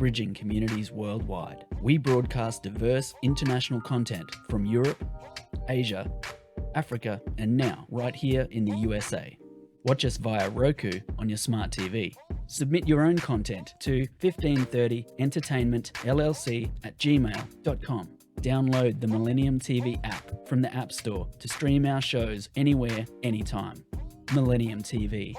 bridging communities worldwide. We broadcast diverse international content from Europe, Asia, Africa, and now right here in the USA. Watch us via Roku on your smart TV. Submit your own content to 1530entertainmentllc@gmail.com. Download the Millennium TV app from the App Store to stream our shows anywhere, anytime. Millennium TV.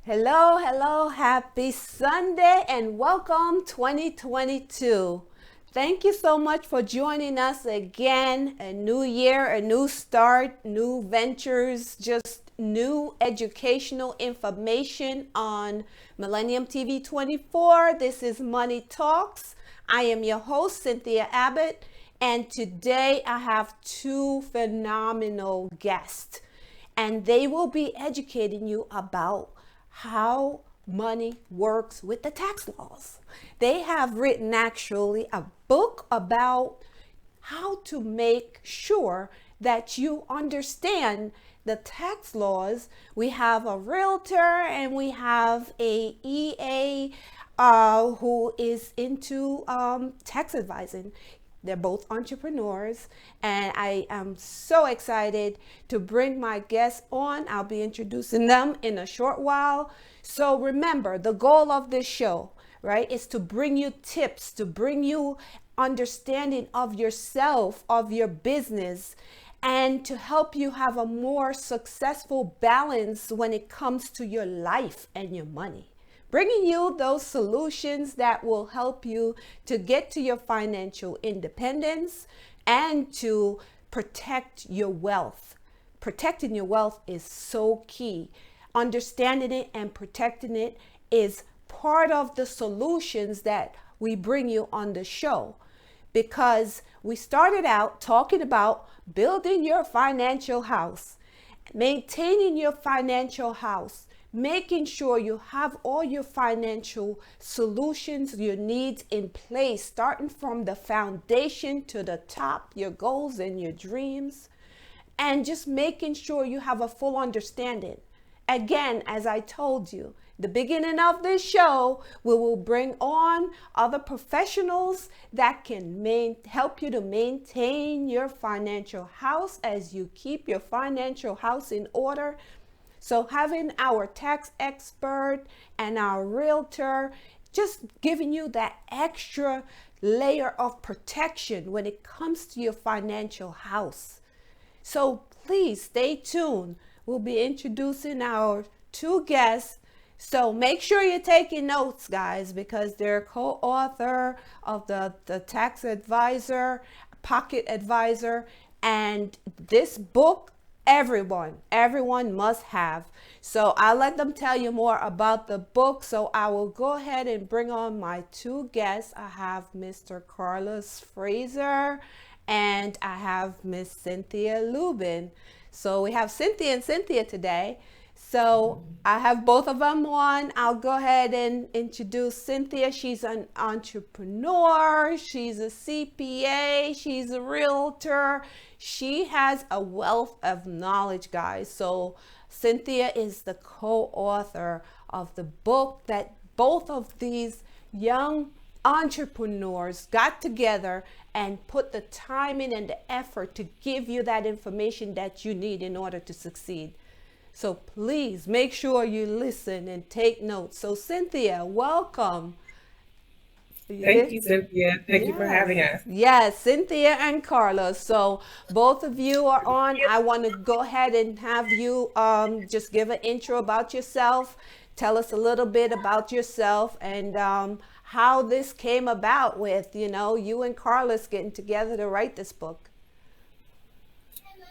Hello, hello, happy Sunday and welcome 2022. Thank you so much for joining us again. A new year, a new start, new ventures, just new educational information on Millennium TV 24. This is Money Talks. I am your host, Cynthia Abbott, and today I have two phenomenal guests, and they will be educating you about how money works with the tax laws. They have written actually a book about how to make sure that you understand the tax laws. We have a realtor and we have a EA who is into tax advising. They're both entrepreneurs, and I am so excited to bring my guests on. I'll be introducing them in a short while. So remember, the goal of this show, right, is to bring you tips, to bring you understanding of yourself, of your business, and to help you have a more successful balance when it comes to your life and your money. Bringing you those solutions that will help you to get to your financial independence and to protect your wealth. Protecting your wealth is so key. Understanding it and protecting it is part of the solutions that we bring you on the show, because we started out talking about building your financial house, maintaining your financial house, making sure you have all your financial solutions, your needs in place, starting from the foundation to the top, your goals and your dreams, and just making sure you have a full understanding. Again, as I told you, the beginning of this show, we will bring on other professionals that can help you to maintain your financial house as you keep your financial house in order. So having our tax expert and our realtor just giving you that extra layer of protection when it comes to your financial house. So please stay tuned. We'll be introducing our two guests. So make sure you're taking notes, guys, because they're co-author of the Tax Advisor, Pocket Advisor, and this book everyone must have. So I'll let them tell you more about the book. So I will go ahead and bring on my two guests. I have Mr. Carlos Fraser and I have Miss Cynthia Lubin. So we have Cynthia and Cynthia today. So I have both of them on. I'll go ahead and introduce Cynthia. She's an entrepreneur, she's a CPA, she's a realtor. She has a wealth of knowledge, guys. So Cynthia is the co author of the book that both of these young entrepreneurs got together and put the time in and the effort to give you that information that you need in order to succeed. So please make sure you listen and take notes. So Cynthia, welcome. Thank you, Cynthia. Thank you for Yes. having us. Yes, Cynthia and Carlos. So both of you are on. I want to go ahead and have you just give an intro about yourself. Tell us a little bit about yourself and how this came about with, you and Carlos getting together to write this book.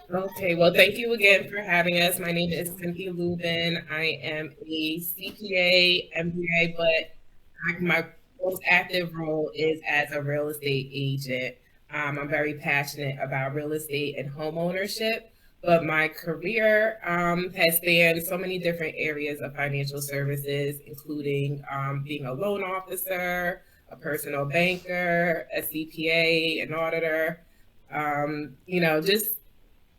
Okay, well, thank you again for having us. My name is Cynthia Lubin. I am a CPA, MBA, but my most active role is as a real estate agent. I'm very passionate about real estate and home ownership, but my career has spanned so many different areas of financial services, including being a loan officer, a personal banker, a CPA, an auditor. Just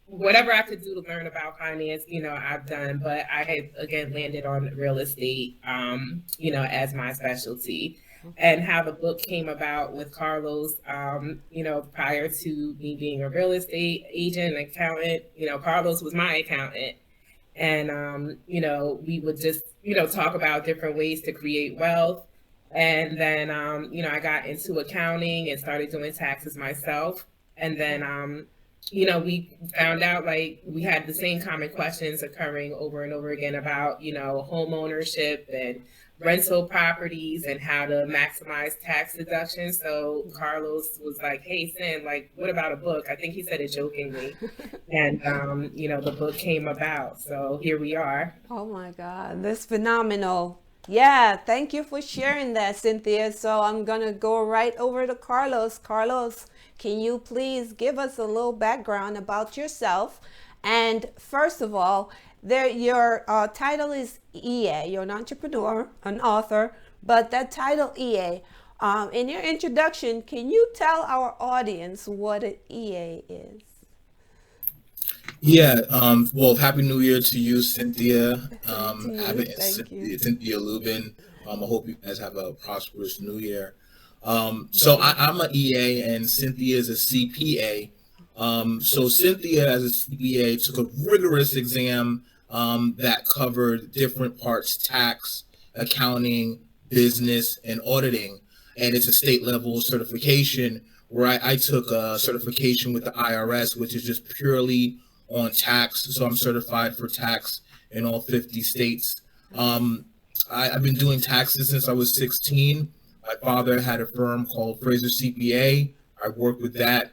whatever I could do to learn about finance, I've done, but I had again landed on real estate, as my specialty. And how the book came about with Carlos, prior to me being a real estate agent and accountant, Carlos was my accountant. And, we would just, talk about different ways to create wealth. And then, I got into accounting and started doing taxes myself. And then, we found out like we had the same common questions occurring over and over again about, home ownership and rental properties and how to maximize tax deductions. So Carlos was like, "Hey, Sin, like, what about a book?" I think he said it jokingly. And, the book came about. So here we are. Oh my God, that's phenomenal. Yeah, thank you for sharing that, Cynthia. So I'm gonna go right over to Carlos. Carlos, can you please give us a little background about yourself? And first of all, your title is EA. You're an entrepreneur, an author, but that title EA. In your introduction, can you tell our audience what an EA is? Yeah, well, Happy New Year to you, Cynthia Same to you. Abbott and Thank you. Cynthia Lubin. I hope you guys have a prosperous New Year. So I'm an EA and Cynthia is a CPA. So Cynthia, as a CPA, took a rigorous exam that covered different parts: tax, accounting, business, and auditing. And it's a state level certification where I took a certification with the IRS, which is just purely on tax. So I'm certified for tax in all 50 states. I've been doing taxes since I was 16. My father had a firm called Fraser CPA. I worked with that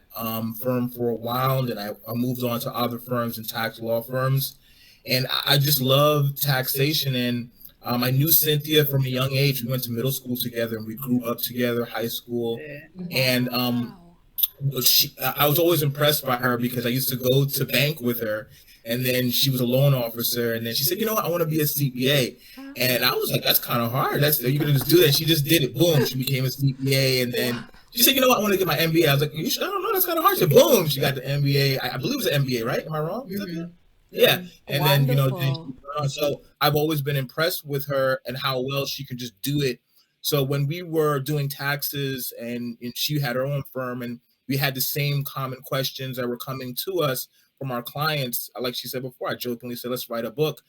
firm for a while, and then I moved on to other firms and tax law firms. And I just love taxation. And I knew Cynthia from a young age. We went to middle school together, and we grew up together, high school. And Wow. I was always impressed by her because I used to go to bank with her, and then she was a loan officer, and then she said, "You know what? I want to be a CPA." And I was like, "That's kind of hard. That's you're gonna just do that." She just did it. Boom, she became a CPA, and then she said, "You know what? I want to get my MBA." I was like, I don't know. That's kind of hard. She said, "Boom," she got the MBA. I believe it was an MBA, right? Am I wrong? Yeah. And then, Wonderful. so I've always been impressed with her and how well she could just do it. So when we were doing taxes and she had her own firm and we had the same common questions that were coming to us from our clients, like she said before, I jokingly said, let's write a book.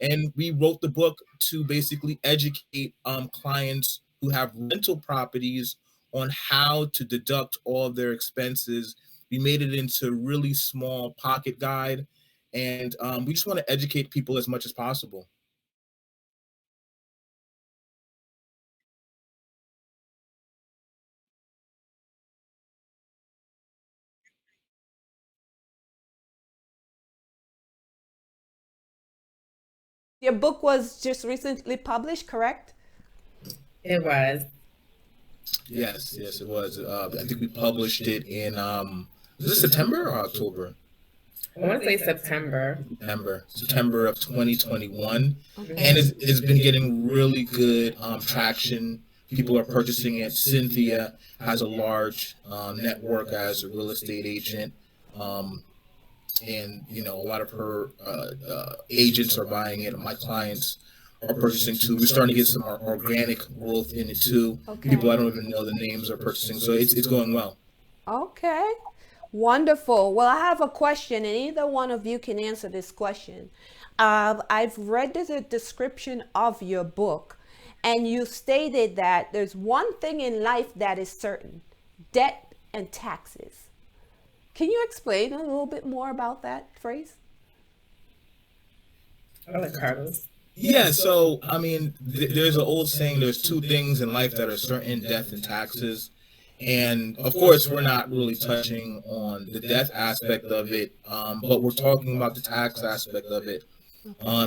And we wrote the book to basically educate clients who have rental properties on how to deduct all of their expenses. We made it into a really small pocket guide, and we just want to educate people as much as possible. Your book was just recently published, correct? It was. Yes, it was. I think we published it in was it September or October? I want to say September. September of 2021. Okay. And it's been getting really good traction. People are purchasing it. Cynthia has a large network as a real estate agent. And, you know, a lot of her agents are buying it. My clients are purchasing too. We're starting to get some organic growth in it too. Okay. People I don't even know the names are purchasing. So it's going well. Okay. Wonderful. Well, I have a question, and either one of you can answer this question. I've read the description of your book, and you stated that there's one thing in life that is certain: debt and taxes. Can you explain a little bit more about that phrase? I like Carlos. Yeah, so I mean, there's an old saying: there's two things in life that are certain: death and taxes. And of course, we're not really touching on the death aspect of it, but we're talking about the tax aspect of it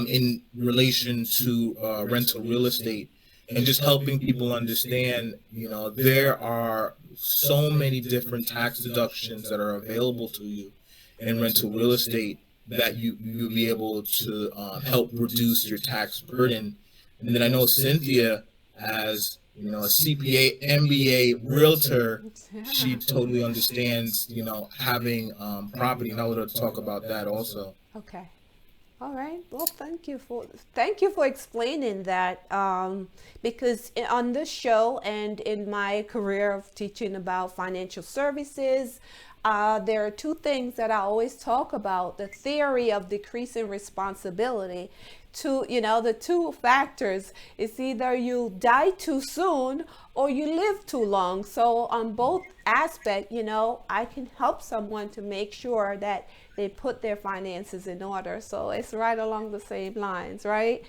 in relation to rental real estate, and just helping people understand, you know, there are so many different tax deductions that are available to you in rental real estate that you'll be able to help reduce your tax burden. And then I know Cynthia, as you know, a CPA, MBA, realtor, she totally understands, you know, having property, and I would talk about that also. Okay. All right. Well, thank you for explaining that. Because on this show and in my career of teaching about financial services, there are two things that I always talk about: the theory of decreasing responsibility. The two factors is either you die too soon or you live too long. So on both aspects, I can help someone to make sure that they put their finances in order. So it's right along the same lines, right?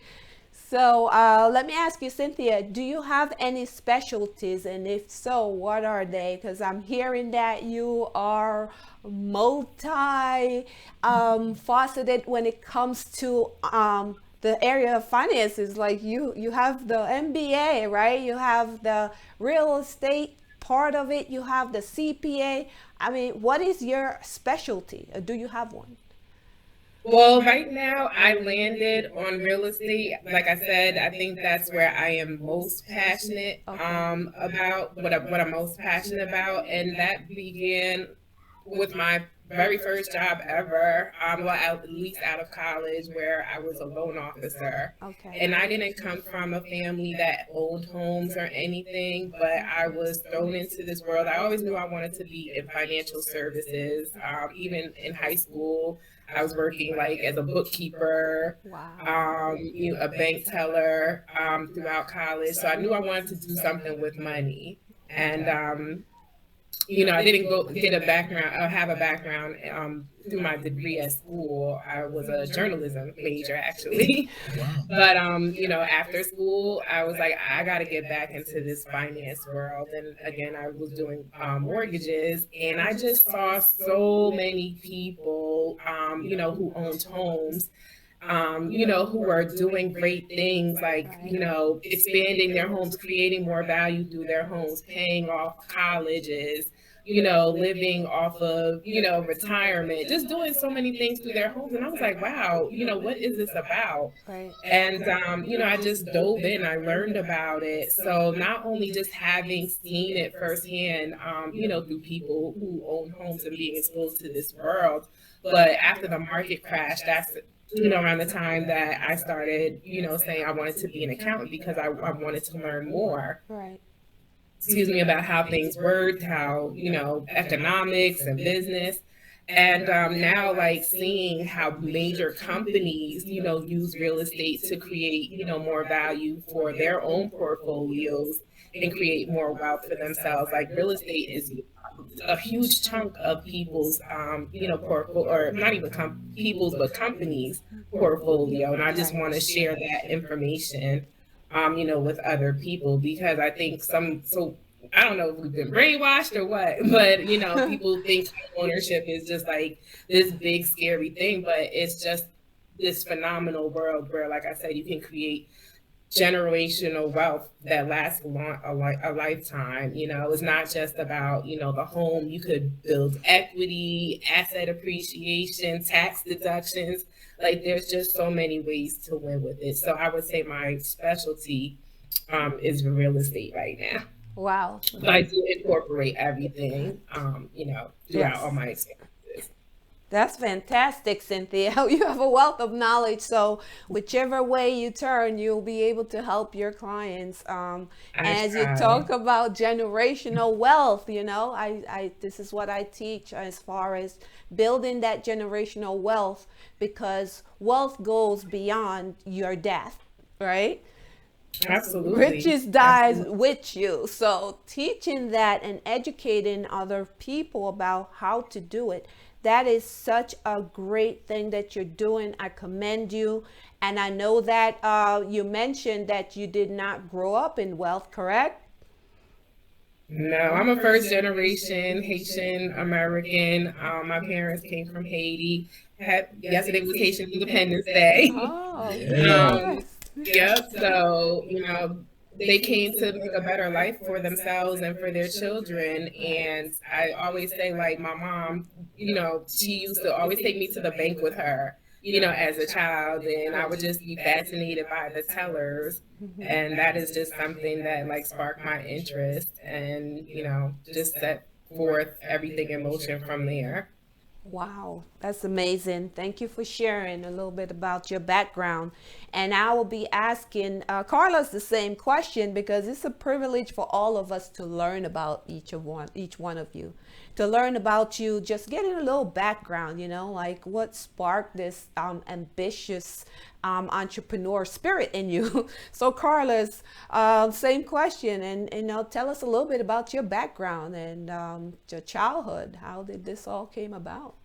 So let me ask you, Cynthia, do you have any specialties? And if so, what are they? Because I'm hearing that you are multi-faceted when it comes to the area of finances. Like you have the MBA, right? You have the real estate part of it. You have the CPA. I mean, what is your specialty? Or do you have one? Well, right now I landed on real estate. Like I said, I think that's where I am most passionate about what I'm most passionate about, and that began with my very first job ever. Well, at least out of college, where I was a loan officer. Okay. And I didn't come from a family that owned homes or anything, but I was thrown into this world. I always knew I wanted to be in financial services. Even in high school, I was working like as a bookkeeper, Wow. a bank teller, throughout college. So I knew I wanted to do something with money. And I didn't go get a background, have a background through my degree at school. I was a journalism major, actually. Wow. But, after school, I was like, I got to get back into this finance world. And again, I was doing mortgages, and I just saw so many people, who owned homes, who are doing great things, like, expanding their homes, creating more value through their homes, paying off colleges, living off of, retirement, just doing so many things through their homes. And I was like, wow, what is this about? Right. And, I just dove in, I learned about it. So not only just having seen it firsthand, through people who own homes and being exposed to this world, but after the market crash, that's around the time that I started, saying I wanted to be an accountant because I wanted to learn more. Right. About how things worked, how, economics and business. And now, like, seeing how major companies, use real estate to create, more value for their own portfolios and create more wealth for themselves. Like, real estate is a huge chunk of people's, or not even people's, but companies' portfolio. And I just want to share that information, with other people, because I think I don't know if we've been brainwashed or what, but, people think ownership is just like this big, scary thing, but it's just this phenomenal world where, like I said, you can create generational wealth that lasts a lifetime. It's not just about, the home. You could build equity, asset appreciation, tax deductions. Like there's just so many ways to win with it. So I would say my specialty is real estate right now. Wow. But I do incorporate everything, throughout all my experiences. That's fantastic, Cynthia. You have a wealth of knowledge. So whichever way you turn, you'll be able to help your clients. As you talk about generational wealth, this is what I teach as far as building that generational wealth, because wealth goes beyond your death, right? Absolutely. Riches dies with you. So teaching that and educating other people about how to do it, that is such a great thing that you're doing. I commend you. And I know that you mentioned that you did not grow up in wealth, correct? No, I'm a first generation Haitian American. My parents came from Haiti. Yesterday was Haitian Independence Day. Oh, yes. Yep. So, they came to make a better life for themselves and for their children. And I always say, like, my mom, she used to always take me to the bank with her, as a child. And I would just be fascinated by the tellers. And that is just something that, like, sparked my interest and, just set forth everything in motion from there. Wow, that's amazing. Thank you for sharing a little bit about your background. And I will be asking Carlos the same question, because it's a privilege for all of us to learn about each one of you, to learn about you, just getting a little background, like what sparked this ambitious entrepreneur spirit in you. So Carlos, same question, and tell us a little bit about your background and your childhood. How did this all came about?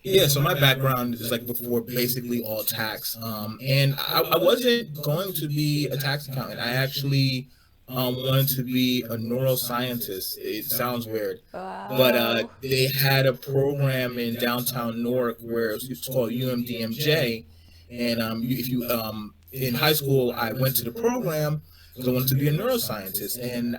Yeah, so my background is like before basically all tax. And I wasn't going to be a tax accountant. I actually wanted to be a neuroscientist. It sounds weird. Wow. But they had a program in downtown Newark where it's called UMDMJ. And in high school, I went to the program because I wanted to be a neuroscientist. And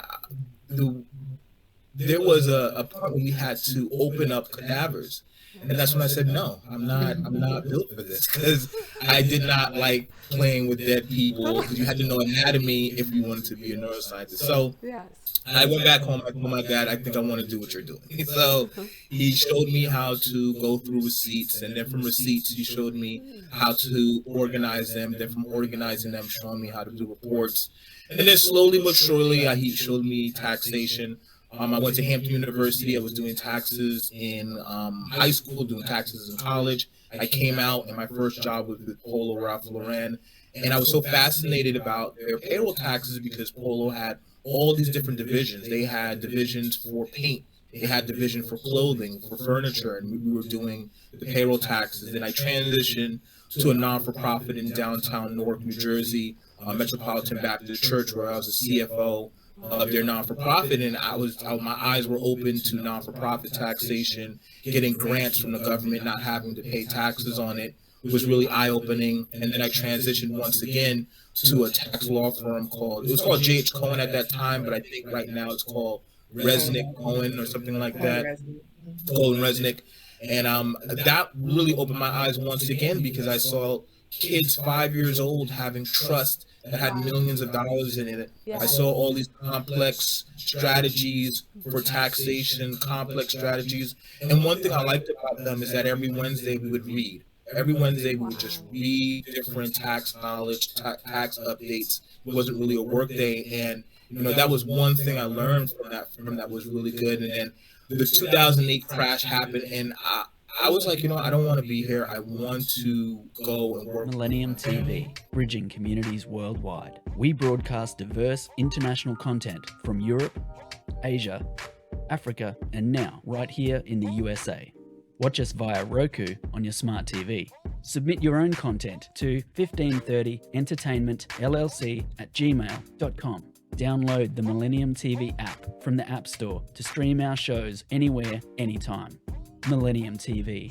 there was a point where we had to open up cadavers. And that's when I said, no, I'm not built for this, because I did not like playing with dead people, because you had to know anatomy if you wanted to be a neuroscientist. So Yes. I went back home. I told my dad, I think I want to do what you're doing. So he showed me how to go through receipts. And then from receipts, he showed me how to organize them. Then from organizing them, showing me how to do reports. And then slowly but surely, he showed me taxation. I went to Hampton University. I was doing taxes in high school, doing taxes in college. I came out, and my first job was with Polo Ralph Lauren. And I was so fascinated about their payroll taxes because Polo had all these different divisions. They had divisions for paint. They had division for clothing, for furniture, and we were doing the payroll taxes. Then I transitioned to a non-for-profit in downtown Newark, New Jersey, Metropolitan Baptist Church, where I was a CFO of their non-for-profit, and my eyes were open to non-for-profit taxation, getting grants from the government, not having to pay taxes on it. It was really eye-opening. And then I transitioned once again to a tax law firm called J.H. Cohen at that time, but I think right now it's called Resnick Cohen or something like that. Cohen Resnick. And that really opened my eyes once again, because I saw kids 5 years old having trust that had millions of dollars in it. Yeah. I saw all these complex strategies for taxation, complex strategies. And one thing I liked about them is that every Wednesday we would read. Every Wednesday we would just read different tax knowledge, tax updates. It wasn't really a work day. And, that was one thing I learned from that was really good. And then the 2008 crash happened, and I was like, I don't want to be here. I want to go and work. Millennium TV, bridging communities worldwide. We broadcast diverse international content from Europe, Asia, Africa, and now right here in the USA. Watch us via Roku on your smart TV. Submit your own content to 1530entertainmentllc@gmail.com. Download the Millennium TV app from the App Store to stream our shows anywhere, anytime. Millennium TV.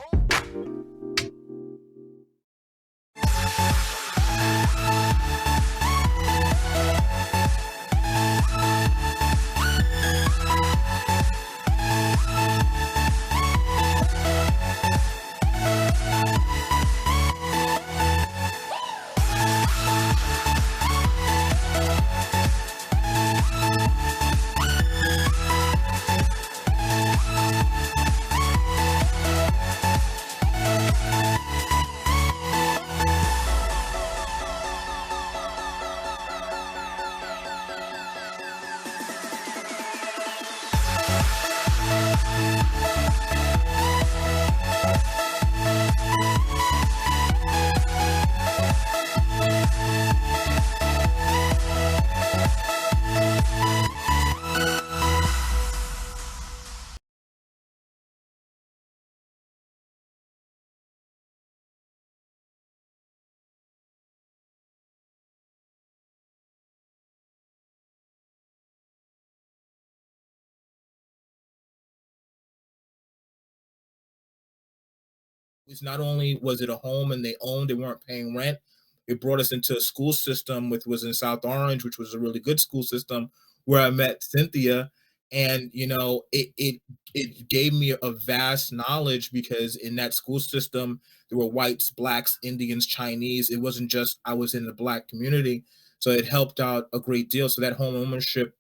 It's not only was it a home and they owned, they weren't paying rent. It brought us into a school system, which was in South Orange, which was a really good school system, where I met Cynthia. And it gave me a vast knowledge, because in that school system there were whites, blacks, Indians, Chinese. It wasn't just I was in the black community, so it helped out a great deal. So that home ownership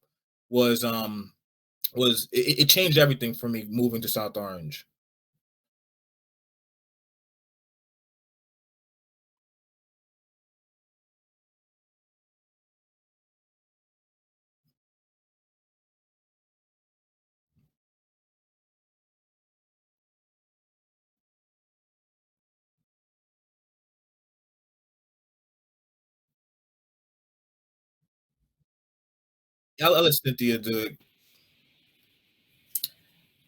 was it changed everything for me moving to South Orange. I'll let Cynthia do it.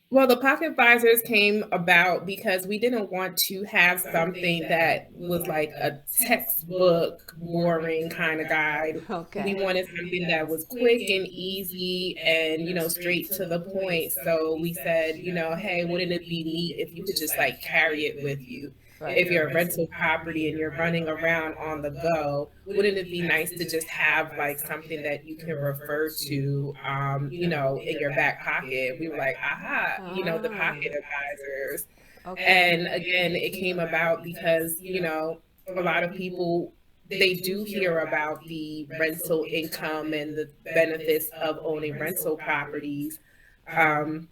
Well, the pocket advisors came about because we didn't want to have something that was like a textbook, boring kind of guide. We Okay. wanted something that was quick and easy and, straight to the point. So we said, hey, wouldn't it be neat if you could just like carry it with you? If Right. you're a rental property and you're running around on the go, wouldn't it be nice to just have like something that you can refer to, in your back pocket? We were like, aha, the Ah. pocket advisors. Okay. And again, it came about because, a lot of people, they do hear about the rental income and the benefits of owning rental properties. Um,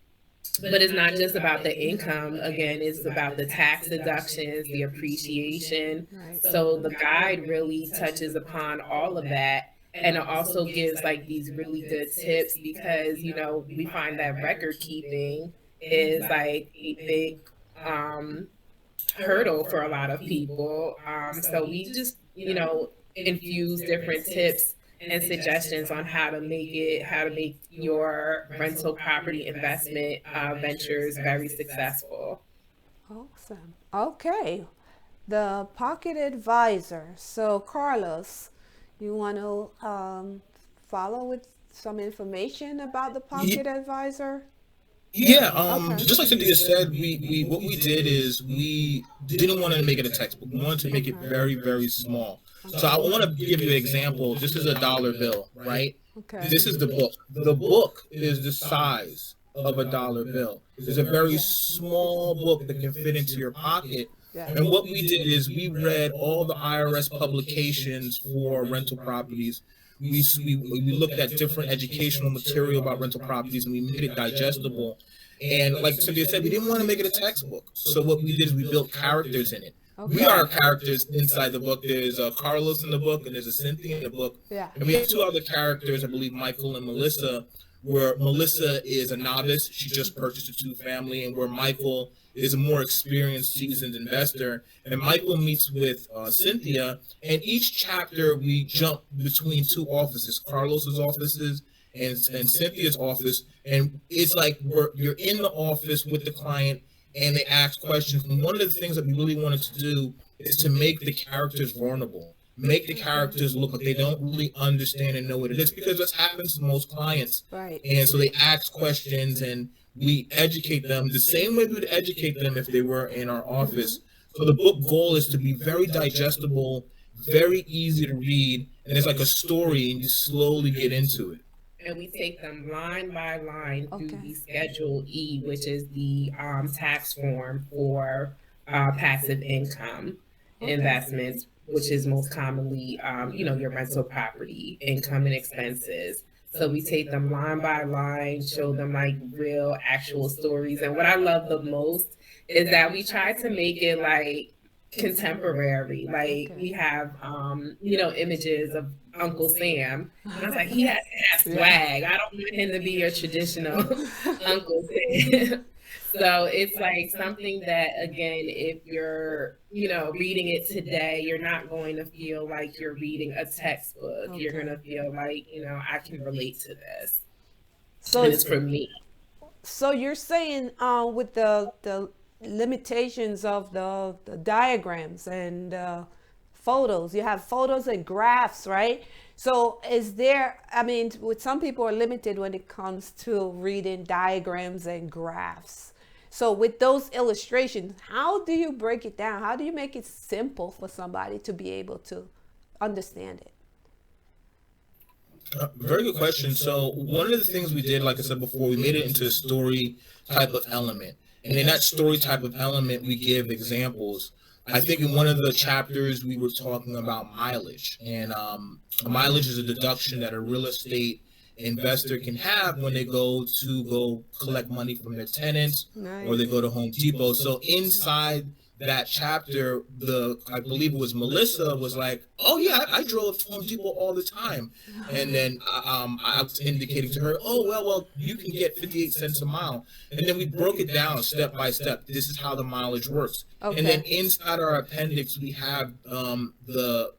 but it's not just about the income. Again, it's about the tax deductions, the appreciation. Right. So the guide really touches upon all of that. And it also gives like these really good tips because, we find that record keeping is like a big um, hurdle for a lot of people. So we just, infuse different tips and suggestions on how to make your rental property investment ventures very successful. Awesome. Okay. The pocket advisor. So, Carlos, you want to follow with some information about the pocket advisor? Yeah, Okay. just like Cynthia said, we what we did is we didn't want to make it a textbook. We wanted to make it very, very small. So I want to give you an example. This is a dollar bill, right? Okay. This is the book. The book is the size of a dollar bill. It's a very small book that can fit into your pocket. Yeah. And what we did is we read all the IRS publications for rental properties. We looked at different educational material about rental properties, and we made it digestible. And like Cynthia said, we didn't want to make it a textbook. So what we did is we built characters in it. We Okay. are characters inside the book. There's a Carlos in the book, and there's a Cynthia in the book. Yeah. And we have two other characters, I believe Michael and Melissa, where Melissa is a novice. She just purchased a two-family, and where Michael is a more experienced, seasoned investor. And Michael meets with Cynthia, and each chapter we jump between two offices, Carlos's offices and Cynthia's office. And it's like you're in the office with the client, and they ask questions. And one of the things that we really wanted to do is to make the characters vulnerable, make the characters look like they don't really understand and know what it is, because this happens to most clients. Right. And so they ask questions, and we educate them the same way we would educate them if they were in our office. So the book goal is to be very digestible, very easy to read, and it's like a story, and you slowly get into it. And we take them line by line through Okay. the Schedule E, which is the tax form for passive income investments, which is most commonly, your rental property income and expenses. So we take them line by line, show them like real, actual stories. And what I love the most is that we try to make it like contemporary. Like we have, images of Uncle Sam. And I was like, he has to have swag. I don't want him to be your traditional Uncle Sam. So it's like something that, again, if you're, reading it today, you're not going to feel like you're reading a textbook. You're going to feel like, I can relate to this. So and it's for me. So you're saying with the limitations of the diagrams and photos, you have photos and graphs, right? So is there, with some people are limited when it comes to reading diagrams and graphs. So with those illustrations, how do you break it down? How do you make it simple for somebody to be able to understand it? Very good question. So one of the things we did, like I said before, we made it into a story type of element. And in that story type of element, we give examples. I think in one of the chapters, we were talking about mileage. And mileage is a deduction that a real estate investor can have when they go collect money from their tenants, nice, or they go to Home Depot. So inside that chapter, I believe it was Melissa, was like, oh yeah, I drove to Home Depot all the time. And then I was indicating to her, oh, well, you can get 58 cents a mile. And then we broke it down step by step. This is how the mileage works. Okay. And then inside our appendix, we have the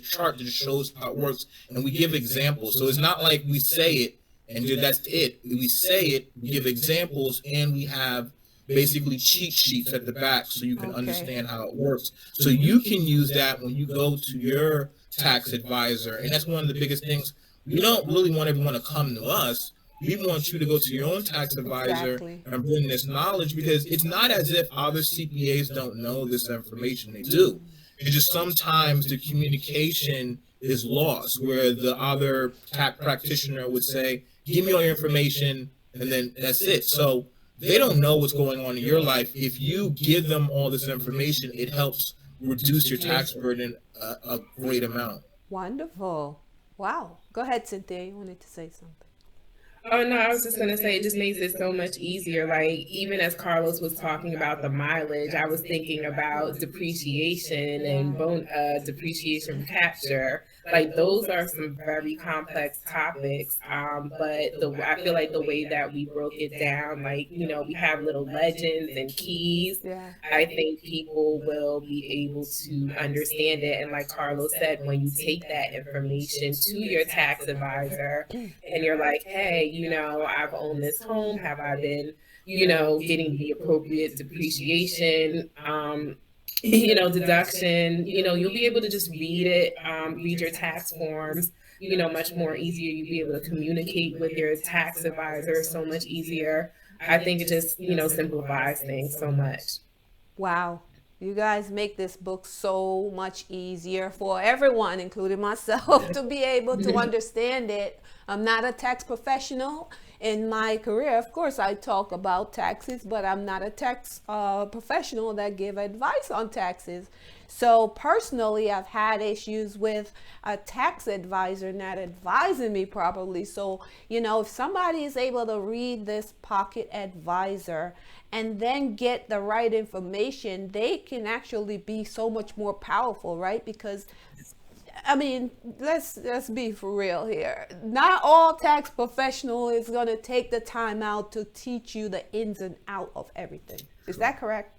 chart that shows how it works, and we give examples. So it's not like we say it and that's it. We say it, we give examples, and we have basically cheat sheets at the back so you can understand how it works. So you can use that when you go to your tax advisor. And that's one of the biggest things. We don't really want everyone to come to us. We want you to go to your own tax advisor and bring this knowledge, because it's not as if other CPAs don't know this information. They do. It's just sometimes the communication is lost, where the other tax practitioner would say, give me all your information, and then that's it. So they don't know what's going on in your life. If you give them all this information, it helps reduce your tax burden a great amount. Wonderful. Wow. Go ahead, Cynthia. You wanted to say something. Oh, no, I was just going to say it just makes it so much easier. Like, even as Carlos was talking about the mileage, I was thinking about depreciation and depreciation capture. Like, those are some very complex topics. But I feel like the way that we broke it down, like, we have little legends and keys. Yeah. I think people will be able to understand it. And like Carlos said, when you take that information to your tax advisor and you're like, hey, I've owned this home. Have I been, getting the appropriate depreciation, deduction? You'll be able to just read it, read your tax forms, much more easier. You'll be able to communicate with your tax advisor so much easier. I think it just, simplifies things so much. Wow. You guys make this book so much easier for everyone, including myself, to be able to understand it. I'm not a tax professional. In my career, of course, I talk about taxes, but I'm not a tax professional that give advice on taxes. So personally, I've had issues with a tax advisor not advising me properly. So, if somebody is able to read this pocket advisor and then get the right information, they can actually be so much more powerful, right? Because let's be for real here. Not all tax professional is going to take the time out to teach you the ins and out of everything. Is that correct?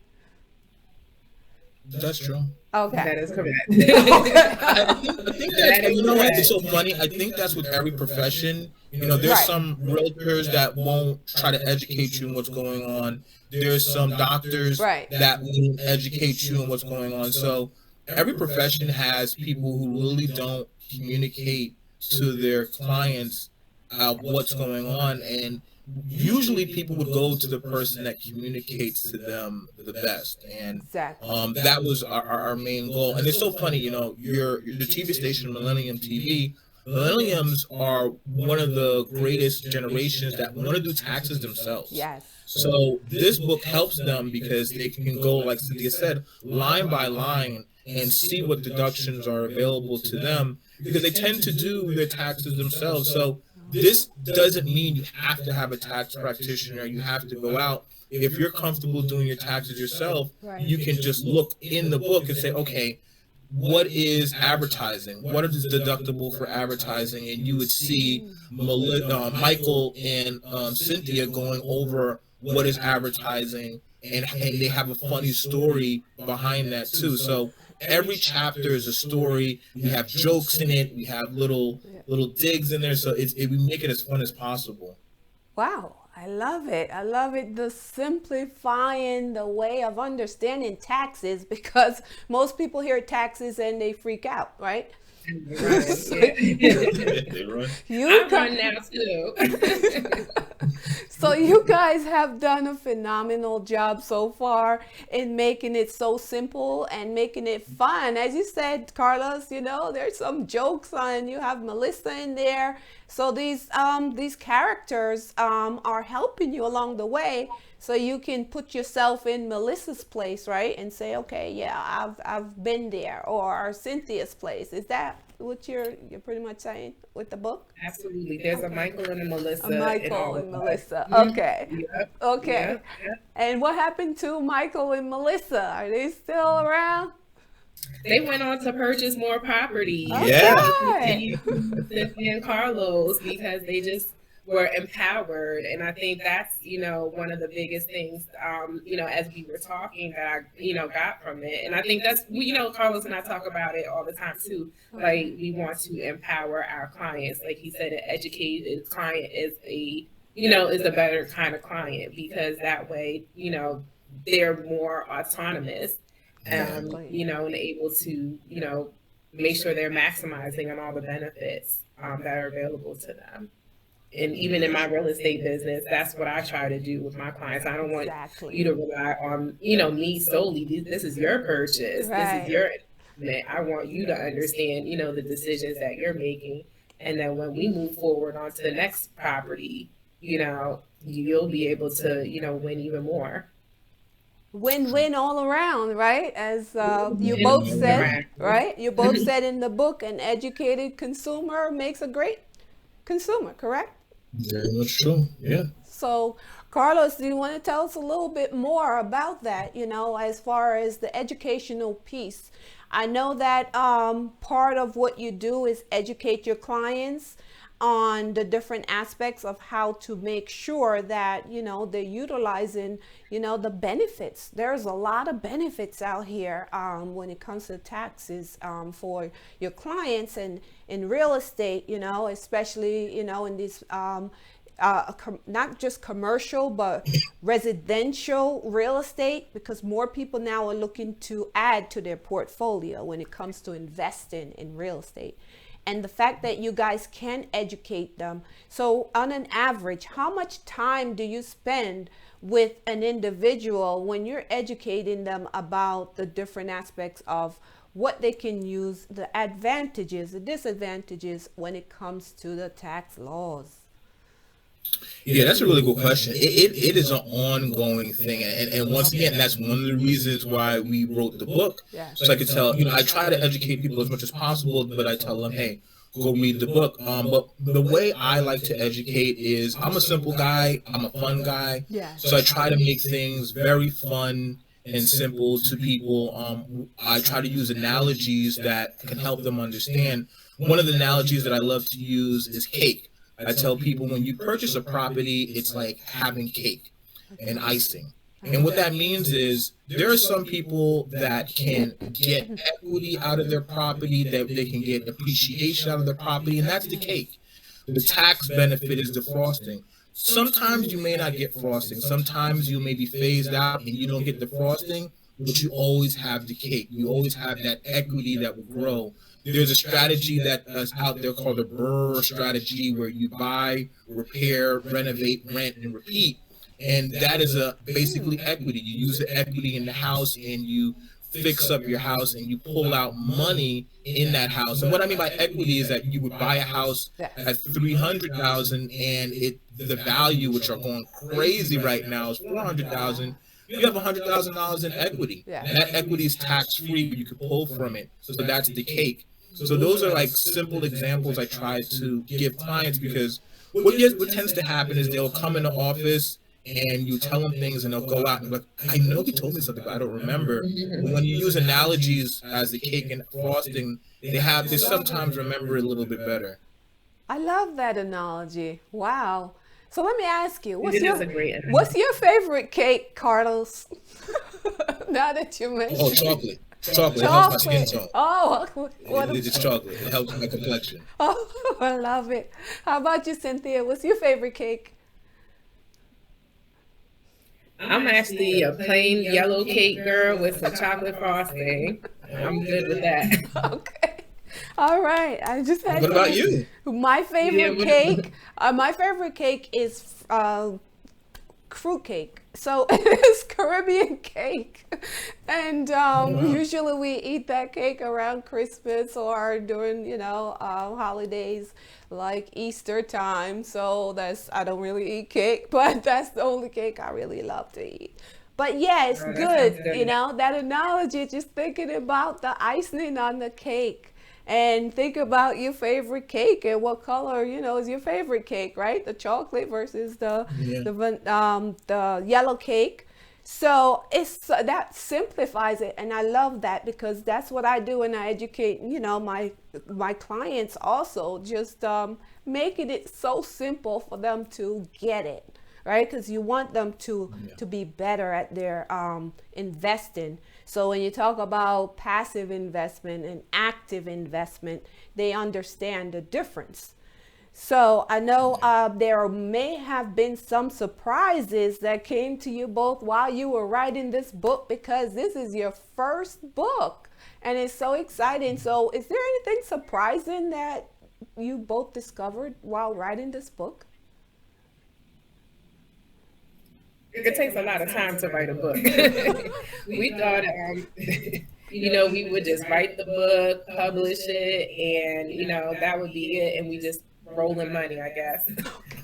That's true. Okay. That is correct. I think that's, it's so funny. I think that's with every profession. There's some realtors that won't try to educate you on what's going on. There's some doctors that won't educate you on what's going on. So every profession has people who really don't communicate to their clients what's going on, and usually people would go to the person that communicates to them the best, and that was our main goal. And it's so funny, the TV station Millennium TV, millenniums are one of the greatest generations that want to do taxes themselves. Yes. So this book helps them because they can go, like Cynthia said, line by line and see what deductions are available to them, because they tend to do their taxes themselves. So this doesn't mean you have to have a tax practitioner. You have to go out. If you're comfortable doing your taxes yourself, you can just look in the book and say, okay, what is advertising? What is deductible for advertising? And you would see Michael and Cynthia going over what is advertising, and they have a funny story behind that too. So every chapter is a story. We have jokes in it. We have little digs in there. So we make it as fun as possible. Wow, I love it. I love it. The simplifying the way of understanding taxes, because most people hear taxes and they freak out, right? Right. They run. I run now too. So you guys have done a phenomenal job so far in making it so simple and making it fun. As you said, Carlos, you know, there's some jokes on, you have Melissa in there. So these characters are helping you along the way, so you can put yourself in Melissa's place, right? And say, okay, yeah, I've been there, or Cynthia's place. Is that what you're pretty much saying with the book? Absolutely. There's a Michael and a Melissa. A Michael and Melissa. Mm-hmm. Okay. Yep. Okay. Yep. And what happened to Michael and Melissa? Are they still around? They went on to purchase more property. Okay. Cynthia and Carlos, because they just were empowered. And I think that's, you know, one of the biggest things, you know, as we were talking that I, you know, got from it. And I think that's, you know, Carlos and I talk about it all the time too. Like, we want to empower our clients. Like he said, an educated client is a, you know, is a better kind of client, because that way, you know, they're more autonomous, you know, and able to, you know, make sure they're maximizing on all the benefits that are available to them. And even in my real estate business, that's what I try to do with my clients. I don't want you to rely on, you know, me solely. This is your purchase. Right. This is your investment. I want you to understand, you know, the decisions that you're making. And then when we move forward onto the next property, you know, you'll be able to, you know, win even more. Win-win all around, right? As you both said, right? You both said in the book, an educated consumer makes a great consumer, correct? Very much true. Yeah. So, Carlos, do you want to tell us a little bit more about that, you know, as far as the educational piece? I know that part of what you do is educate your clients on the different aspects of how to make sure that, you know, they're utilizing, you know, the benefits. There's a lot of benefits out here when it comes to taxes for your clients, and in real estate, you know, especially, you know, in these not just commercial but residential real estate, because more people now are looking to add to their portfolio when it comes to investing in real estate. And the fact that you guys can educate them. So on an average, how much time do you spend with an individual when you're educating them about the different aspects of what they can use, the advantages, the disadvantages when it comes to the tax laws? Yeah, that's a really good question. It is an ongoing thing. And once again, that's one of the reasons why we wrote the book. Yeah. So I could tell, you know, I try to educate people as much as possible, but I tell them, hey, go read the book. But the way I like to educate is, I'm a simple guy. I'm a fun guy. Yeah. So I try to make things very fun and simple to people. I try to use analogies that can help them understand. One of the analogies that I love to use is cake. I tell people, when you purchase a property, it's like having cake and icing. And what that means is, there are some people that can get equity out of their property, that they can get appreciation out of their property, and that's the cake. The tax benefit is the frosting. Sometimes you may not get frosting. Sometimes you may be phased out and you don't get the frosting, but you always have the cake. You always have that equity that will grow. There's a strategy that is out there called the BRRRR strategy, where you buy, repair, renovate, rent, and repeat. And that is basically equity. You use the equity in the house and you fix up your house and you pull out money in that house. And what I mean by equity is that you would buy a house at $300,000 and the value, which are going crazy right now, is $400,000. You have $100,000 in equity. Yeah. And that equity is tax free, but you can pull from it. So that's the cake. So those are like simple examples I try to give clients, because what tends to happen is they'll come in the office and you tell them things and they'll go out and be like, I know you told me something, but I don't remember. But when you use analogies as the cake and frosting, they sometimes remember it a little bit better. I love that analogy. Wow. So let me ask you, It is a great analogy. what's your favorite cake, Carlos? Now that you mentioned Oh, chocolate. Chocolate. It helps my skin tone. Oh, It's chocolate. It helps my complexion. oh, I love it. How about you, Cynthia? What's your favorite cake? I'm actually a plain yellow cake girl with some chocolate frosting. I'm good with that. Okay. All right. I just had What to- about you? My favorite cake. My favorite cake is fruit cake. So it's Caribbean cake, and usually we eat that cake around Christmas or during holidays like Easter time. So I don't really eat cake, but that's the only cake I really love to eat. But yeah, it's that good. sounds good. You know, that analogy, just thinking about the icing on the cake. And think about your favorite cake and what color, is your favorite cake, right? The chocolate versus the yellow cake. So that simplifies it, and I love that because that's what I do, and I educate, my clients also, just making it so simple for them to get it, right? Because you want them to be better at their investing. So when you talk about passive investment and active investment, they understand the difference. So I know there may have been some surprises that came to you both while you were writing this book, because this is your first book and it's so exciting. So is there anything surprising that you both discovered while writing this book? It takes a lot of time to write a book. We thought, we would just write the book, publish it, and, that would be it. And we just roll in money, I guess.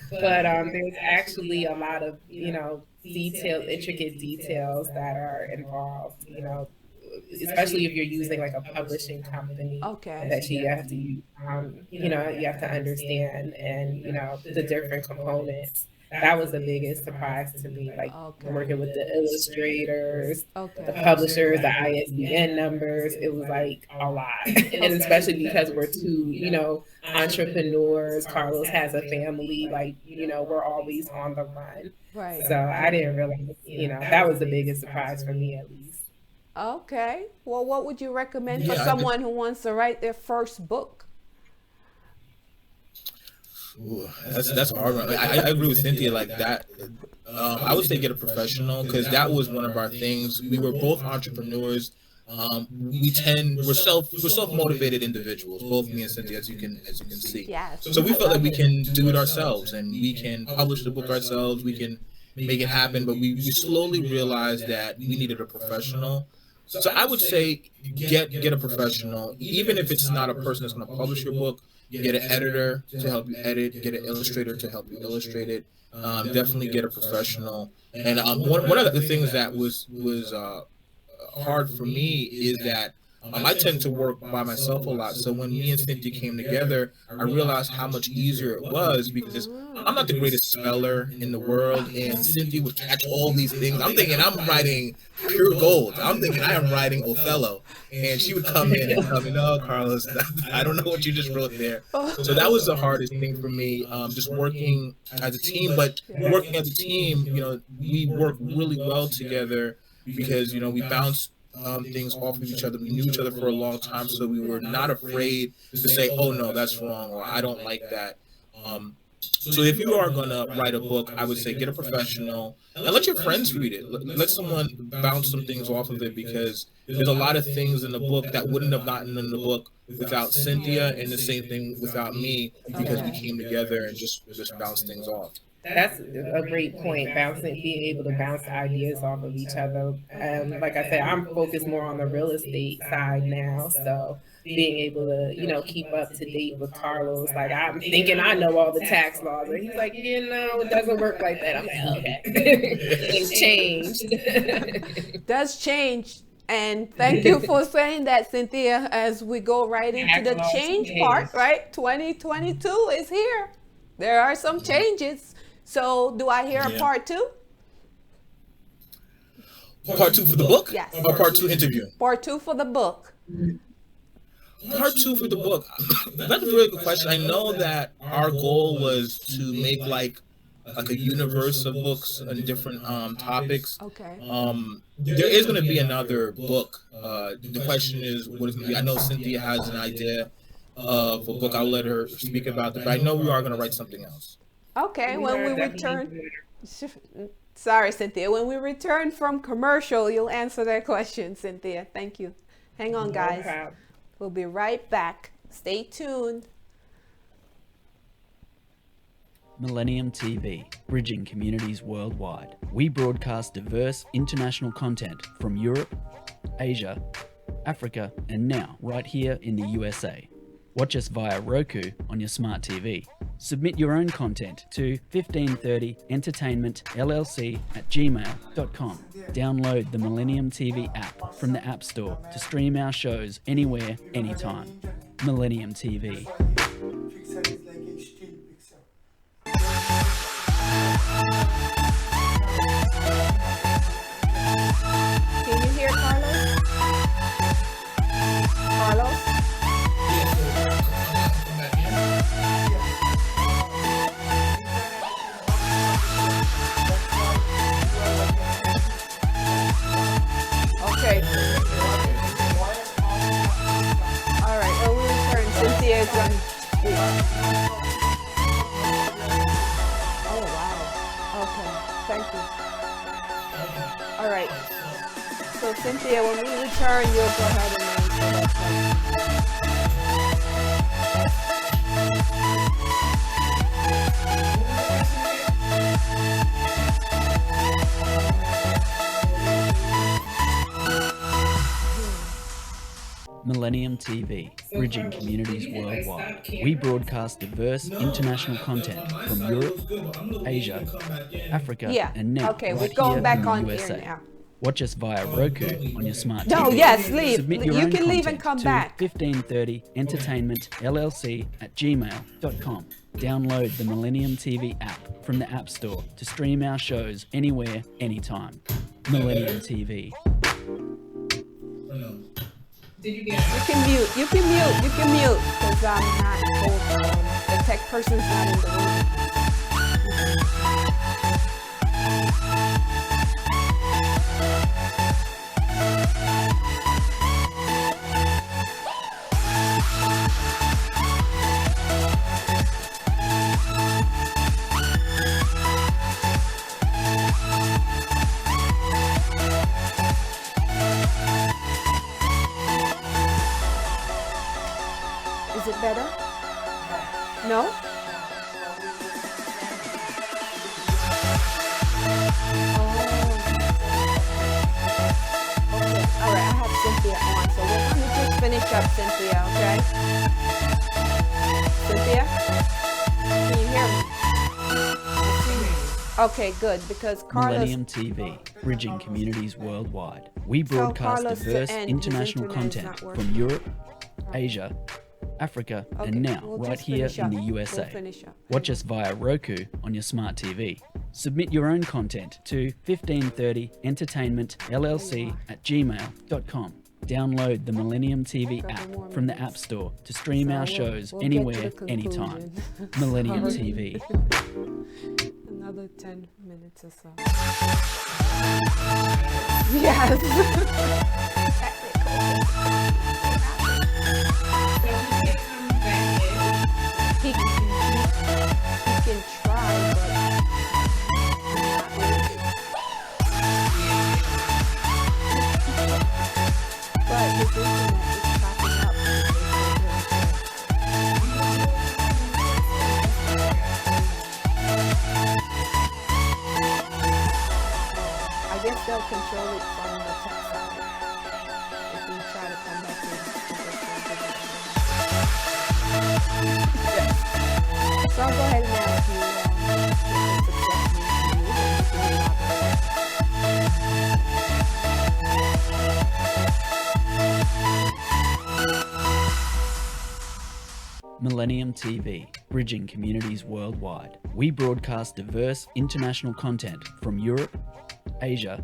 But there's actually a lot of, intricate details that are involved, especially if you're using like a publishing company. Okay. That you have to, you have to understand and, the different components. That was the biggest surprise to me, like working with the illustrators, the publishers, the ISBN numbers. It was like a lot. And especially because we're two, entrepreneurs. Carlos has a family, like, we're always on the run. Right. So I didn't realize, that was the biggest surprise for me at least. Okay. Well, what would you recommend for someone who wants to write their first book? Ooh, that's a hard one. I agree with Cynthia like that. I would say get a professional, because that was one of our things. We were both entrepreneurs. We're self-motivated individuals, both me and Cynthia, as you can see. Yes. So we felt like we can do it ourselves, and we can publish the book ourselves. We can make it happen. But we slowly realized that we needed a professional. So I would say get a professional, even if it's not a person that's going to publish your book. Get an editor to help you edit. Get an illustrator to help you illustrate it. Definitely get a professional. And one of the things that was hard for me is that I tend to work by myself a lot. So when me and Cynthia came together, I realized how much easier it was, because I'm not the greatest speller in the world, and Cynthia would catch all these things. I'm thinking I'm writing pure gold. I'm thinking I am writing Othello, and she would come in and tell me, "No, Carlos, I don't know what you just wrote there." So that was the hardest thing for me, just working as a team. But working as a team, we work really well together, because we bounce things off of each other. We knew each other for a long time, so we were not afraid to say, "Oh no, that's wrong," or "I don't like that." So if you are going to write a book, I would say get a professional and let your friends read it. Let someone bounce some things off of it, because there's a lot of things in the book that wouldn't have gotten in the book without Cynthia, and the same thing without me, because we came together and just bounced things off. That's a great point. Being able to bounce ideas off of each other. Like I said, I'm focused more on the real estate side now, so being able to, keep up to date with Carlos. Like, I'm thinking I know all the tax laws, and he's like, it doesn't work like that. I'm like, okay, things changed. Does change. And thank you for saying that, Cynthia, as we go right into the change part, right? 2022 is here. There are some changes. So do I hear a part two? Part two for the book? Yes. Or part two interview? Part 2 for the book. Part two for the book. That's a really good question. I know that our goal was to make like a universe of books and different topics. Okay. There is going to be another book. The question is, what is going to be? I know Cynthia has an idea of a book. I'll let her speak about that. But I know we are going to write something else. Okay, when we return. Sorry, Cynthia. When we return from commercial, you'll answer that question, Cynthia. Thank you. Hang on, guys. Okay. We'll be right back. Stay tuned. Millennium TV, bridging communities worldwide. We broadcast diverse international content from Europe, Asia, Africa, and now right here in the USA. Watch us via Roku on your smart TV. Submit your own content to 1530entertainmentllc@gmail.com. Download the Millennium TV app from the App Store to stream our shows anywhere, anytime. Millennium TV. Can you hear Carlos? Carlos? Okay. All right, when we return, Cynthia is going to speak. Oh, wow. Okay, thank you. All right. So, Cynthia, when we return, you'll go ahead and answer that question. Millennium TV, bridging communities worldwide. We broadcast diverse international content from Europe, Asia, Africa, Yeah. and now Okay, right we're going here back in the on USA. here now. Watch us via Roku on your smart No, TV. yes, leave. Submit your You own can leave and content come to back. 1530entertainmentllc@gmail.com. Download the Millennium TV app from the App Store to stream our shows anywhere, anytime. Millennium TV. Did you get You can mute, because I'm not both, the tech person's not in the room. Is it better? No? Okay, all right, I have Cynthia on, so we're going to just finish up Cynthia, okay? Cynthia? Can you hear me? Okay, good, because Carlos... Millennium TV, bridging communities worldwide. We broadcast Carlos to diverse end, his international internet is content not from working. Europe, Asia, Africa, Okay, and now we'll right just here finish in up. the We'll USA. finish up. Watch us via Roku on your smart TV. Submit your own content to 1530entertainmentllc@gmail.com. Download the Millennium TV app from the App Store to stream our shows we'll get to anywhere, the anytime. conclusion. Millennium Sorry. TV. Another 10 minutes or so. Yes. He can try, but not really. But his internet is popping up. I guess they'll control it from the tech side. If we try to come back in. Yes. So I'll go ahead and ask you what success means to you. And you can elaborate. Millennium TV, bridging communities worldwide. We broadcast diverse international content from Europe, Asia,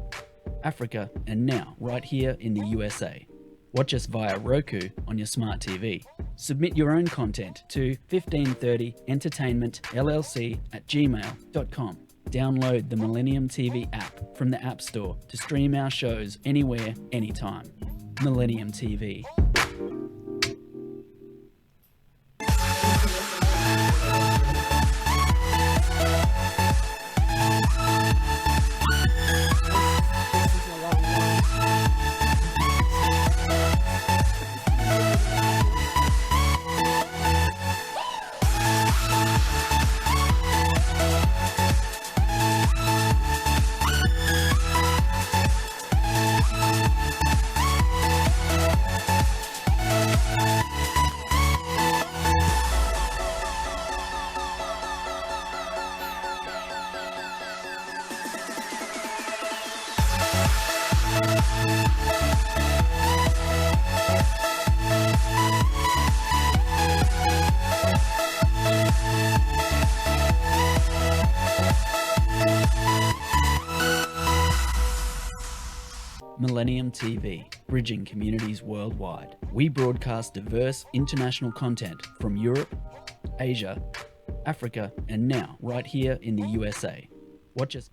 Africa, and now right here in the USA. Watch us via Roku on your smart TV. Submit your own content to 1530entertainmentllc@gmail.com. Download the Millennium TV app from the App Store to stream our shows anywhere, anytime. Millennium TV. Millennium TV, bridging communities worldwide. We broadcast diverse international content from Europe, Asia, Africa, and now right here in the USA. Watch us.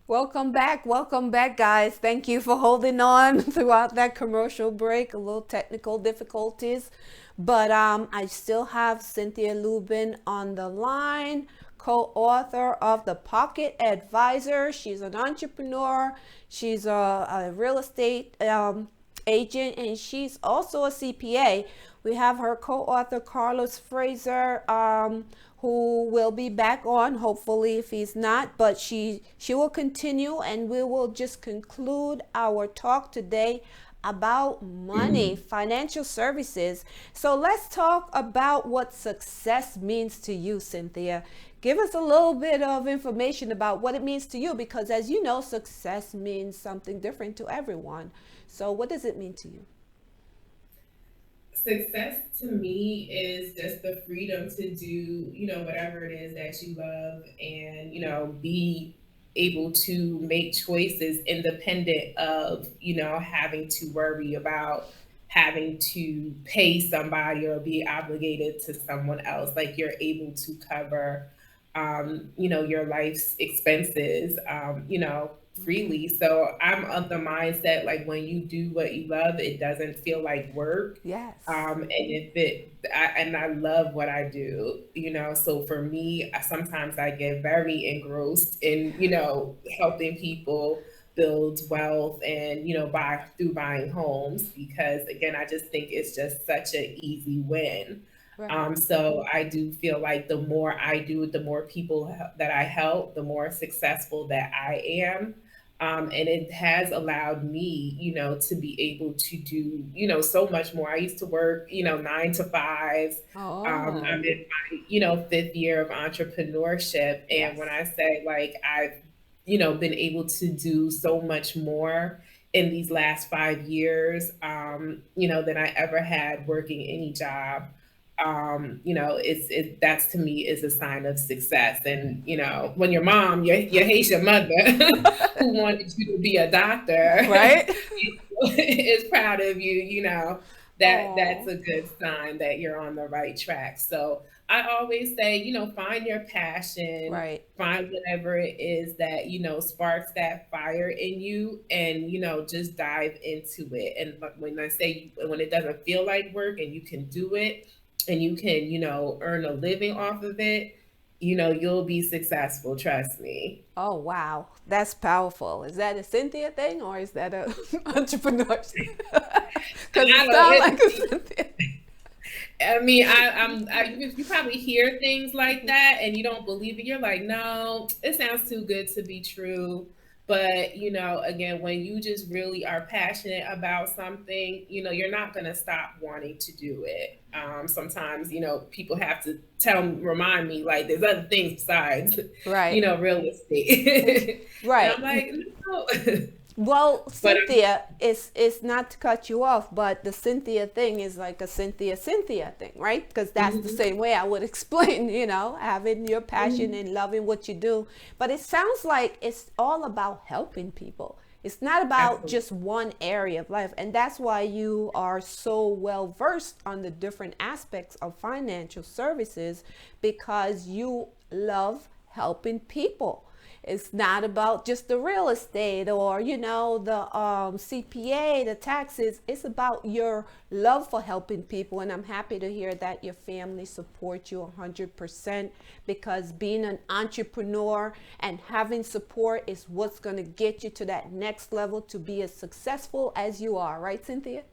Welcome back, guys. Thank you for holding on throughout that commercial break. A little technical difficulties, but I still have Cynthia Lubin on the line, co-author of The Pocket Advisor. She's an entrepreneur. She's a real estate agent, and she's also a CPA. We have her co-author Carlos Fraser, who will be back on, hopefully, if he's not, but she will continue, and we will just conclude our talk today about money, financial services. So let's talk about what success means to you, Cynthia. Give us a little bit of information about what it means to you, because as you know, success means something different to everyone. So what does it mean to you? Success to me is just the freedom to do, whatever it is that you love, and, be able to make choices independent of, having to worry about having to pay somebody or be obligated to someone else. Like, you're able to cover, your life's expenses, freely. So I'm of the mindset, like, when you do what you love, it doesn't feel like work. Yes. And I love what I do, so for me, sometimes I get very engrossed in, helping people build wealth and, through buying homes, because again, I just think it's just such an easy win. Right. So I do feel like the more I do, the more people that I help, the more successful that I am. And it has allowed me, to be able to do, so much more. I used to work, 9 to 5. Oh. I'm in my, 5th year of entrepreneurship. And Yes. when I say, like, I've, been able to do so much more in these last 5 years, than I ever had working any job. That's, to me, is a sign of success. And, when your mom, your Haitian mother who wanted you to be a doctor, Right? is proud of you, that's Aw. a good sign that you're on the right track. So I always say, find your passion, Right. find whatever it is that, sparks that fire in you, and, just dive into it. And when I say, when it doesn't feel like work and you can do it, and you can, earn a living off of it, you'll be successful. Trust me. Oh, wow. That's powerful. Is that a Cynthia thing, or is that a entrepreneurship? Because it sounds like a Cynthia. I mean, you probably hear things like that and you don't believe it. You're like, no, it sounds too good to be true. But, again, when you just really are passionate about something, you're not going to stop wanting to do it. Sometimes, people have to remind me, like, there's other things besides, Right. Real estate. Right. And I'm like, no. Well, But Cynthia, it's not to cut you off, but the Cynthia thing is like a Cynthia thing, right? Because that's the mhm, same way I would explain, having your passion mhm, and loving what you do. But it sounds like it's all about helping people. It's not about absolutely. just one area of life. And that's why you are so well versed on the different aspects of financial services, because you love helping people. It's not about just the real estate or, the CPA, the taxes. It's about your love for helping people. And I'm happy to hear that your family supports you 100%, because being an entrepreneur and having support is what's going to get you to that next level to be as successful as you are. Right, Cynthia?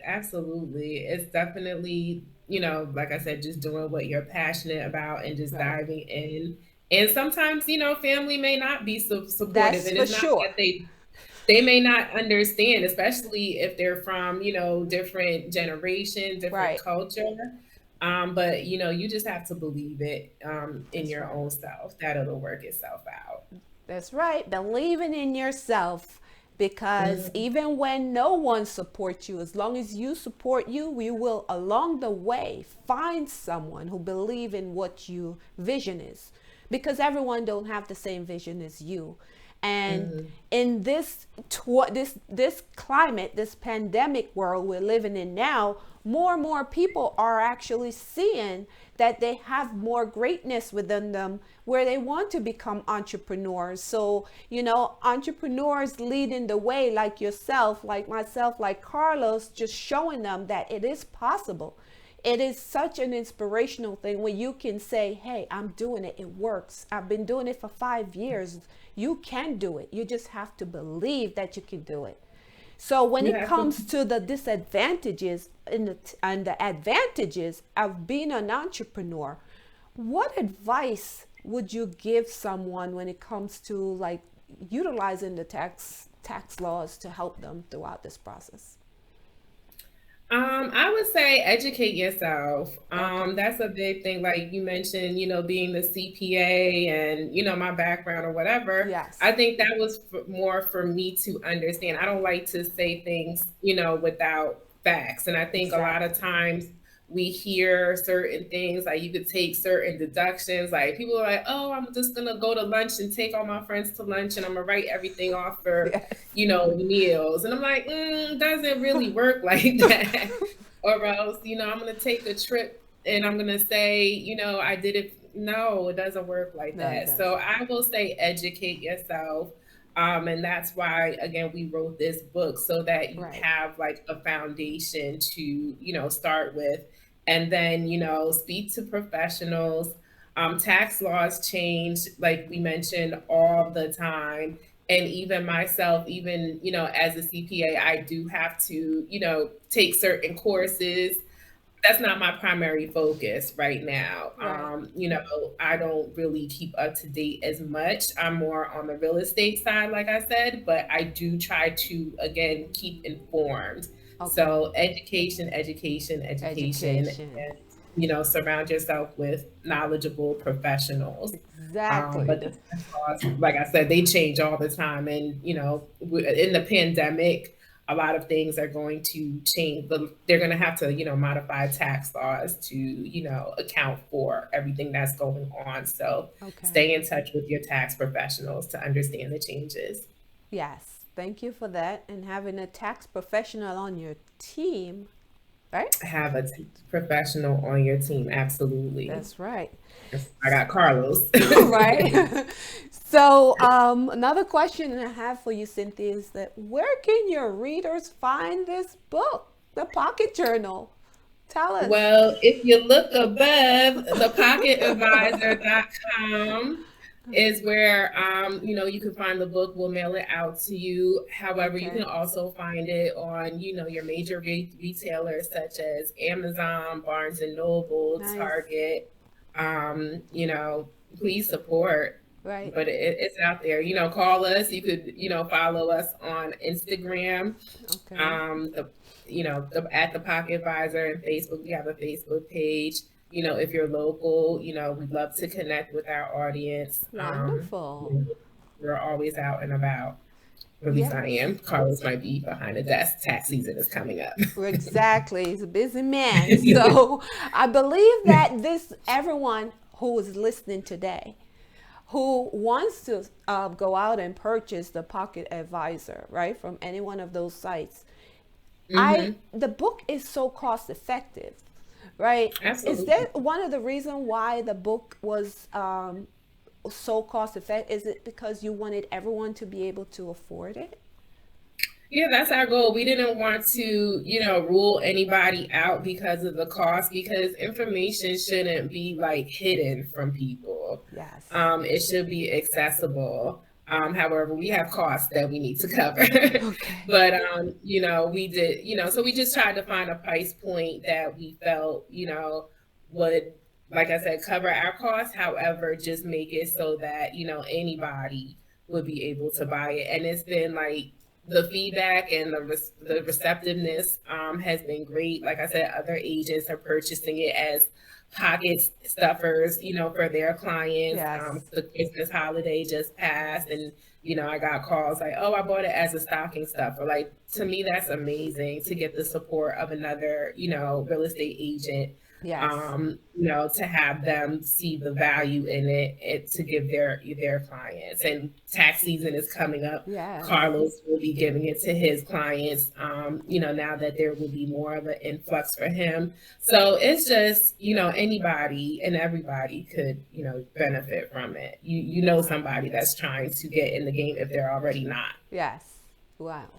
Absolutely. It's definitely, like I said, just doing what you're passionate about and just Right. diving in. And sometimes, family may not be so supportive, That's and for it's not sure. that they may not understand, especially if they're from, different generation, different Right. culture. But you just have to believe it in That's your right. own self that it'll work itself out. That's right. Believing in yourself, because Mhm. even when no one supports you, as long as you support you, we will along the way find someone who believe in what your vision is, because everyone don't have the same vision as you. And Mhm. in this climate, this pandemic world we're living in now, more and more people are actually seeing that they have more greatness within them, where they want to become entrepreneurs. So, entrepreneurs leading the way, like yourself, like myself, like Carlos, just showing them that it is possible. It is such an inspirational thing when you can say, hey, I'm doing it. It works. I've been doing it for 5 years. You can do it. You just have to believe that you can do it. So when You it have to. comes to the disadvantages and the advantages of being an entrepreneur, what advice would you give someone when it comes to like utilizing the tax laws to help them throughout this process? I would say educate yourself. Okay. That's a big thing. Like you mentioned, being the CPA and, my background or whatever. Yes. I think that was more for me to understand. I don't like to say things, without facts. And I think a lot of Exactly. times we hear certain things like you could take certain deductions. Like people are like, oh, I'm just going to go to lunch and take all my friends to lunch and I'm going to write everything off for Yes. meals. And I'm like, doesn't really work like that. Or else, I'm going to take a trip and I'm going to say, I did it. No, it doesn't work like No, it that. So doesn't. I will say educate yourself. And that's why, again, we wrote this book so that you Right. have like a foundation to, start with. And then, speak to professionals. Tax laws change, like we mentioned, all the time. And even myself, even, as a CPA, I do have to, take certain courses. That's not my primary focus right now. Right. I don't really keep up to date as much. I'm more on the real estate side, like I said, but I do try to, again, keep informed. Okay. So education, education, education, Education. and, surround yourself with knowledgeable professionals. Exactly. But the tax laws, like I said, they change all the time. And, in the pandemic, a lot of things are going to change, but they're going to have to, modify tax laws to, account for everything that's going on. So Okay. stay in touch with your tax professionals to understand the changes. Yes. Thank you for that. And having a tax professional on your team, right? Have a professional on your team. Absolutely. That's right. I got Carlos. Right. So, another question I have for you, Cynthia, is that where can your readers find this book, the Pocket Journal? Tell us. Well, if you look above, thepocketadvisor.com is where you can find the book. We'll mail it out to you. However, you can Okay. also find it on your major retailers such as Amazon, Barnes and Noble, Nice. Target. Please support. Right. But it's out there. Call us. You could follow us on Instagram. Okay. The, at the Pocket Advisor and Facebook, we have a Facebook page. If you're local, we'd love to connect with our audience. Wonderful. We're always out and about. At least Yep. I am. Carlos might be behind the desk. Tax season is coming up. Exactly. He's a busy man. So I believe that this everyone who is listening today who wants to go out and purchase the Pocket Advisor, right, from any one of those sites, the book is so cost effective, right? Is Absolutely. that one of the reasons why the book was so cost effective? Is it because you wanted everyone to be able to afford it? Yeah, that's our goal. We didn't want to, rule anybody out because of the cost, because information shouldn't be like hidden from people. Yes. It should be accessible. However, we have costs that we need to cover. Okay. But we did, so we just tried to find a price point that we felt, would, like I said, cover our costs. However, just make it so that, anybody would be able to buy it. And it's been like the feedback and the receptiveness has been great. Like I said, other agents are purchasing it as pocket stuffers, for their clients. Yes. The Christmas holiday just passed, and I got calls like, "Oh, I bought it as a stocking stuffer." Like, to me, that's amazing to get the support of another, real estate agent. Yes. To have them see the value in it to give their clients. And tax season is coming up. Yes. Carlos will be giving it to his clients, now that there will be more of an influx for him. So it's just, anybody and everybody could, benefit from it. You know somebody that's trying to get in the game if they're already not. Yes. Wow.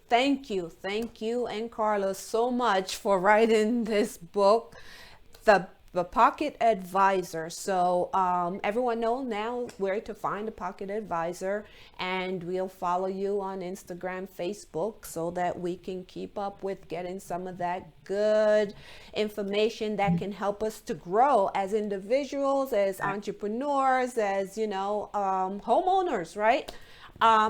Thank you. Thank you and Carlos so much for writing this book, The Pocket Advisor. So everyone knows now where to find the Pocket Advisor, and we'll follow you on Instagram, Facebook, so that we can keep up with getting some of that good information that can help us to grow as individuals, as entrepreneurs, as homeowners, right?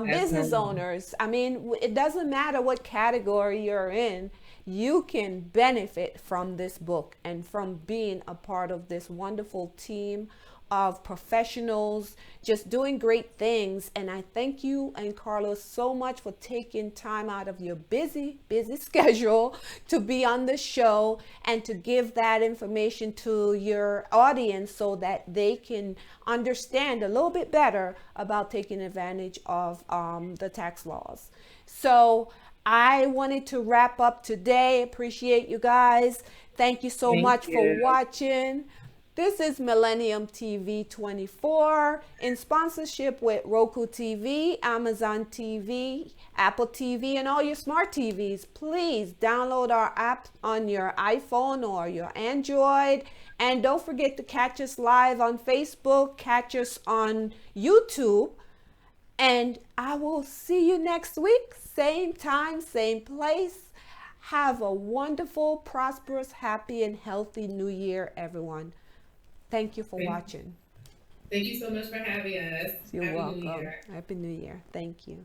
Business owners. I mean, it doesn't matter what category you're in, you can benefit from this book and from being a part of this wonderful team of professionals just doing great things. And I thank you and Carlos so much for taking time out of your busy schedule to be on the show and to give that information to your audience so that they can understand a little bit better about taking advantage of the tax laws. So I wanted to wrap up today. Appreciate you guys. Thank you so much for watching. This is Millennium TV 24 in sponsorship with Roku TV, Amazon TV, Apple TV, and all your smart TVs. Please download our app on your iPhone or your Android. And don't forget to catch us live on Facebook, catch us on YouTube. And I will see you next week. Same time, same place. Have a wonderful, prosperous, happy, and healthy new year, everyone. Thank you for watching. Thank you so much for having us. You're Happy welcome. New Year. Happy New Year. Thank you.